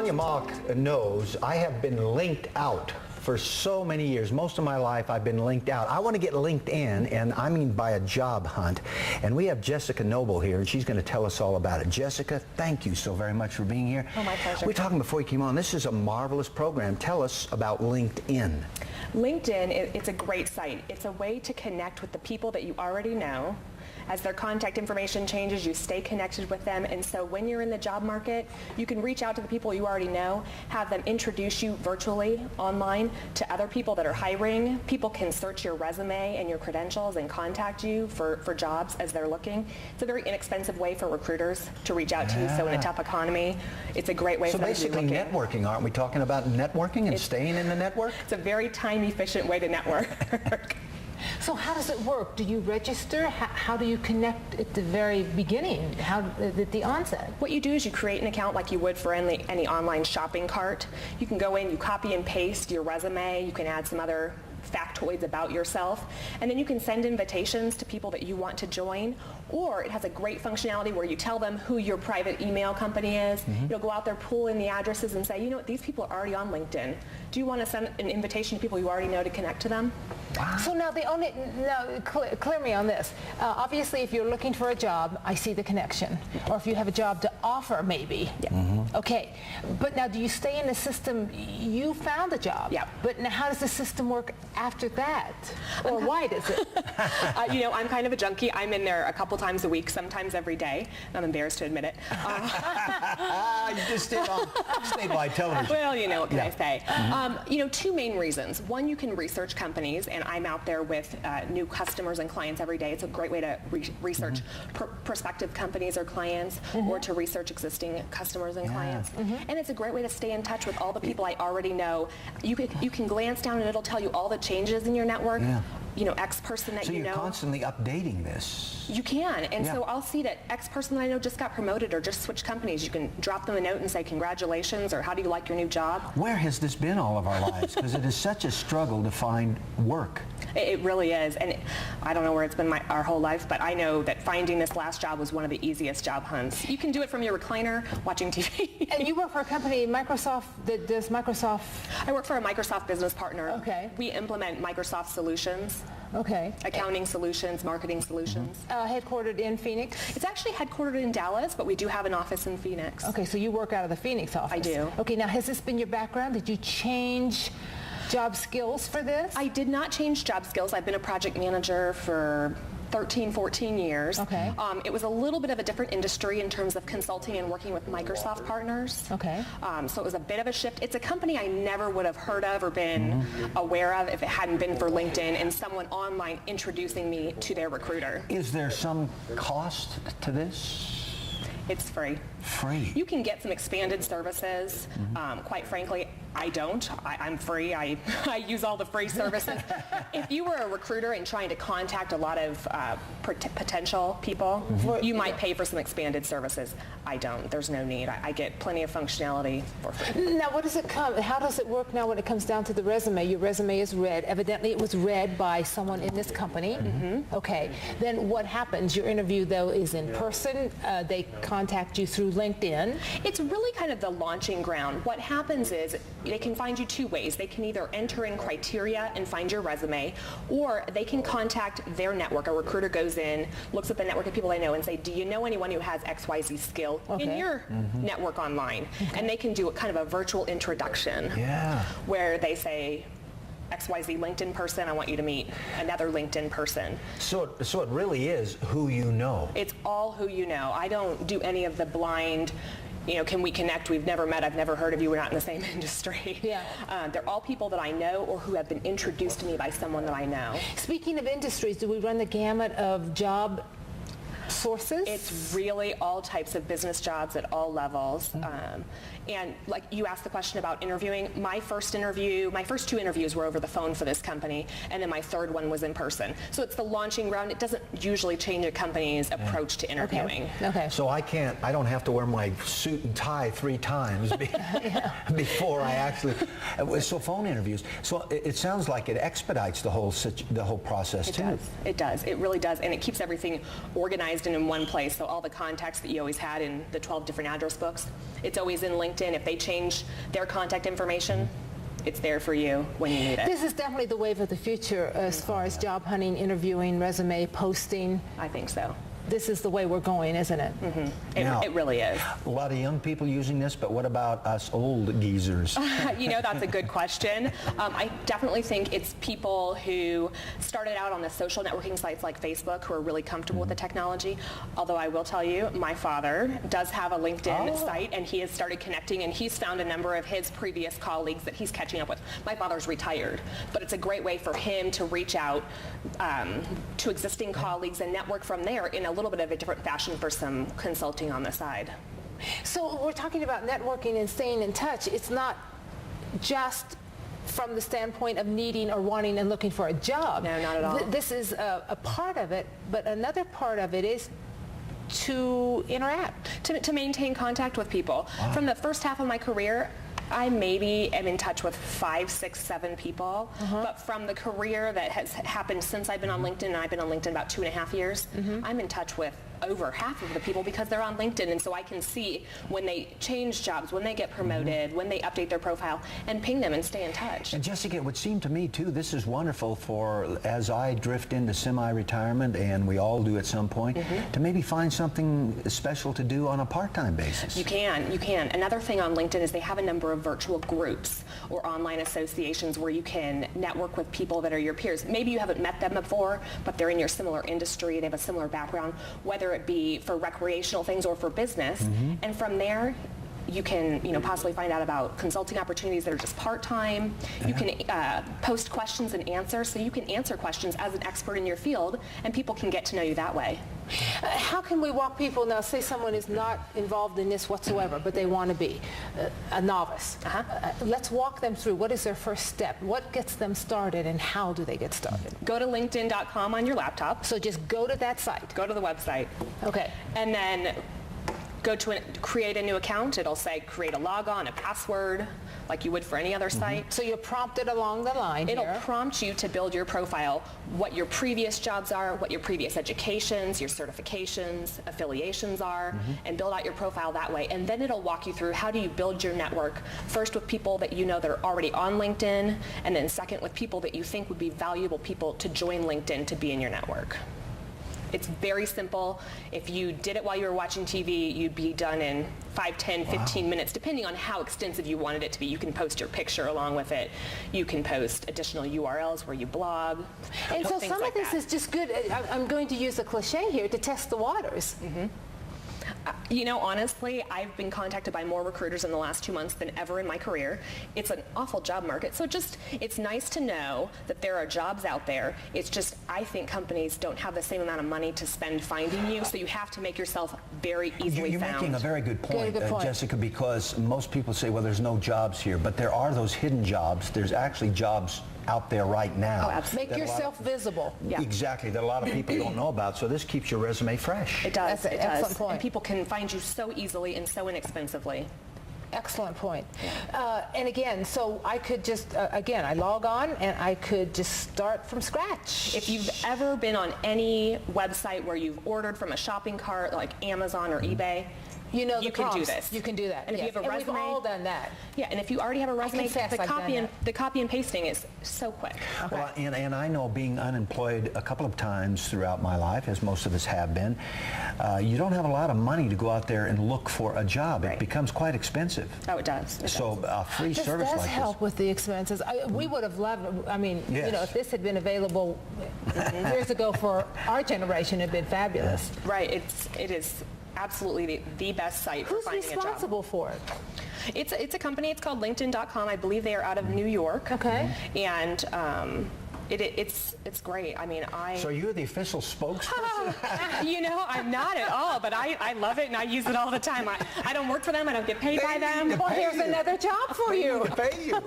Tanya Mock knows I have been linked out for so many years. Most of my life I've been linked out. I want to get linked in, and I mean by a job hunt. And we have Jessica Noble here, and she's going to tell us all about it. Jessica, thank you so very much for being here. Oh, my pleasure. We were talking before you came on. This is a marvelous program. Tell us about LinkedIn. LinkedIn, it's a great site. It's a way to connect with the people that you already know. As their contact information changes, you stay connected with them. And so when you're in the job market, you can reach out to the people you already know, have them introduce you virtually online to other people that are hiring. People can search your resume and your credentials and contact you for jobs as they're looking. It's a very inexpensive way for recruiters to reach out to you. So in a tough economy, it's a great way for them to be looking. So basically networking, aren't we talking about networking and staying in the network? It's a very time-efficient way to network. So how does it work? Do you register? How do you connect at the very beginning? How at the onset? What you do is you create an account like you would for any online shopping cart. You can go in, you copy and paste your resume, you can add some other factoids about yourself, and then you can send invitations to people that you want to join, or it has a great functionality where you tell them who your private email company is. You'll go out there, pull in the addresses and say, you know what, these people are already on LinkedIn. Do you want to send an invitation to people you already know to connect to them? Wow. So now clear me on this. Obviously, if you're looking for a job, I see the connection. Or if you have a job to offer, maybe. Yeah. Okay. But now, do you stay in the system? You found the job. Yeah. But now, how does the system work after that? Or why does it? I'm kind of a junkie. I'm in there a couple times a week, sometimes every day. I'm embarrassed to admit it. You just stayed on statewide television. Well, what can I say? Two main reasons. One, you can research companies, and I'm out there with new customers and clients every day. It's a great way to research prospective companies or clients, or to research existing customers and clients. And it's a great way to stay in touch with all the people I already know. You can glance down and it'll tell you all the changes in your network. X person that you know. So you're constantly updating this. You can, and so I'll see that X person that I know just got promoted or just switched companies. You can drop them a note and say congratulations, or how do you like your new job? Where has this been all of our lives? Because it is such a struggle to find work. It really is, and I don't know where it's been our whole life, but I know that finding this last job was one of the easiest job hunts. You can do it from your recliner, watching TV. And you work for a company, Microsoft, that does Microsoft? I work for a Microsoft business partner. Okay. We implement Microsoft solutions. Okay. Accounting solutions, marketing solutions. Headquartered in Phoenix? It's actually headquartered in Dallas, but we do have an office in Phoenix. Okay, so you work out of the Phoenix office? I do. Okay, now has this been your background? Did you change job skills for this? I did not change job skills. I've been a project manager for 13, 14 years. Okay. It was a little bit of a different industry in terms of consulting and working with Microsoft partners. Okay. So it was a bit of a shift. It's a company I never would have heard of or been aware of if it hadn't been for LinkedIn and someone online introducing me to their recruiter. Is there some cost to this? It's free. Free. You can get some expanded services. Quite frankly, I don't. I'm free. I use all the free services. If you were a recruiter and trying to contact a lot of potential people, you might pay for some expanded services. I don't. There's no need. I get plenty of functionality for free. Now, how does it work now when it comes down to the resume? Your resume is read. Evidently, it was read by someone in this company. Okay. Then what happens? Your interview, though, is in person. They contact you through LinkedIn. It's really kind of the launching ground. What happens is they can find you two ways. They can either enter in criteria and find your resume, or they can contact their network. A recruiter goes in, looks at the network of people they know and say, do you know anyone who has XYZ skill in your network online? And they can do a kind of a virtual introduction where they say, XYZ LinkedIn person, I want you to meet another LinkedIn person. So it really is who you know. It's all who you know. I don't do any of the blind, can we connect? We've never met. I've never heard of you. We're not in the same industry. Yeah. They're all people that I know or who have been introduced to me by someone that I know. Speaking of industries, do we run the gamut of job sources? It's really all types of business jobs at all levels. And like you asked the question about interviewing, my first two interviews were over the phone for this company, and then my third one was in person. So it's the launching ground. It doesn't usually change a company's approach to interviewing. Okay. So I don't have to wear my suit and tie 3 times before I actually, so phone interviews. So it sounds like it expedites the whole process too. It does. It really does. And it keeps everything organized organized and in one place. So all the contacts that you always had in the 12 different address books, it's always in LinkedIn. If they change their contact information, it's there for you when you need it. This is definitely the wave of the future as far as job hunting, interviewing, resume posting. I think so. This is the way we're going, isn't it? Now, It really is. A lot of young people using this, but what about us old geezers? That's a good question. I definitely think it's people who started out on the social networking sites like Facebook who are really comfortable with the technology. Although I will tell you, my father does have a LinkedIn site, and he has started connecting, and he's found a number of his previous colleagues that he's catching up with. My father's retired, but it's a great way for him to reach out to existing colleagues and network from there in a little bit of a different fashion for some consulting on the side. So we're talking about networking and staying in touch. It's not just from the standpoint of needing or wanting and looking for a job. No, not at all. This is a part of it, but another part of it is to interact. To maintain contact with people. Wow. From the first half of my career, I maybe am in touch with 5, 6, 7 people, but from the career that has happened since I've been on LinkedIn, and I've been on LinkedIn about 2.5 years, I'm in touch with over half of the people because they're on LinkedIn, and so I can see when they change jobs, when they get promoted, when they update their profile, and ping them and stay in touch. And Jessica, it would seem to me too, this is wonderful for, as I drift into semi-retirement, and we all do at some point, to maybe find something special to do on a part-time basis. You can. Another thing on LinkedIn is they have a number of virtual groups or online associations where you can network with people that are your peers. Maybe you haven't met them before, but they're in your similar industry, they have a similar background, whether it be for recreational things or for business. And from there, you can, possibly find out about consulting opportunities that are just part-time. You can post questions and answers, so you can answer questions as an expert in your field, and people can get to know you that way. How can we walk people, now say someone is not involved in this whatsoever, but they want to be a novice. Let's walk them through. What is their first step? What gets them started, and how do they get started? Go to linkedin.com on your laptop. So just go to that site. Go to the website. Okay. And then go to create a new account. It'll say create a logon, a password, like you would for any other site. So you're prompted along the line It'll here. prompt you to build your profile, what your previous jobs are, what your previous educations, your certifications, affiliations are, and build out your profile that way. And then it'll walk you through how do you build your network, first with people that you know that are already on LinkedIn, and then second with people that you think would be valuable people to join LinkedIn to be in your network. It's very simple. If you did it while you were watching TV, you'd be done in 5, 10, 15 minutes, depending on how extensive you wanted it to be. You can post your picture along with it. You can post additional URLs where you blog. And so things some like of this that. is just good. I'm going to use a cliche here to test the waters. Honestly, I've been contacted by more recruiters in the last 2 months than ever in my career. It's an awful job market. So it's nice to know that there are jobs out there. It's just, I think companies don't have the same amount of money to spend finding you, so you have to make yourself very easily You're found. making a very good point, Good point. Jessica, because most people say, well, there's no jobs here, but there are those hidden jobs. There's actually jobs out there right now. Oh, absolutely. Make yourself visible. Yeah. Exactly, that a lot of people don't know about, so this keeps your resume fresh. It does. That's an It does. excellent point. And people can find you so easily and so inexpensively. Excellent point. And again, so I could just, again, I log on and I could just start from scratch. If you've ever been on any website where you've ordered from a shopping cart like Amazon or eBay, you know the you can do prompts. this. You can do that. And if you yes. have a and resume, we've all done that. Yeah, and if you already have a resume, confess the I've copy done and the copy and pasting is so quick. Well, and I know, being unemployed a couple of times throughout my life, as most of us have been, you don't have a lot of money to go out there and look for a job. Right. It becomes quite expensive. Oh, it does. It So a free This service does like help with the expenses. We would have loved, I mean, Yes. if this had been available years ago for our generation, it'd been fabulous. Yes. Right. It is absolutely the best site for Who's finding a job. responsible for it? It's a company. It's called LinkedIn.com. I believe they are out of New York. Okay. And it's great. I mean, So you're the official spokesperson? I'm not at all, but I love it and I use it all the time. I don't work for them. I don't get paid by them. Well, here's another job for you. Pay you.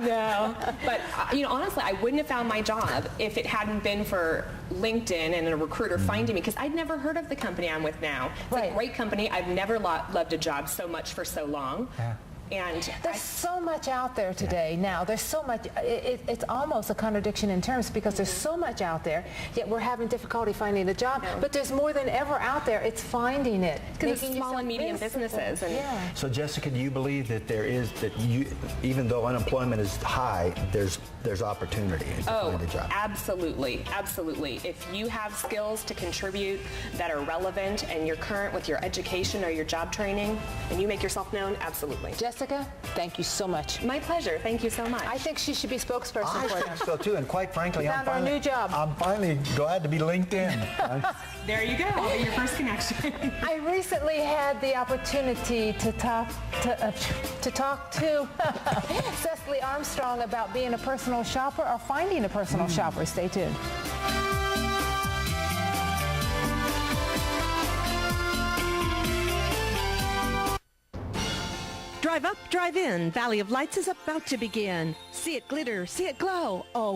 No, but honestly, I wouldn't have found my job if it hadn't been for LinkedIn and a recruiter finding me, because I'd never heard of the company I'm with now. It's Right. a great company. I've never loved a job so much for so long. Yeah. And There's so much out there today now. There's so much, it's almost a contradiction in terms because there's so much out there, yet we're having difficulty finding a job. But there's more than ever out there. It's finding it. because it's making small yourself and medium visible. businesses. And Yeah. So Jessica, do you believe that even though unemployment is high, there's opportunity to find a job? Absolutely, absolutely. If you have skills to contribute that are relevant and you're current with your education or your job training, and you make yourself known, absolutely. Jessica, thank you so much. My pleasure. Thank you so much. I think she should be spokesperson I for think them. so too, and quite frankly, You found our new job. I'm finally glad to be linked in. There you go. I'll be your first connection. I recently had the opportunity to talk to Cecily Armstrong about being a personal shopper or finding a personal shopper. Stay tuned. Drive up, drive in. Valley of Lights is about to begin. See it glitter, see it glow. Oh,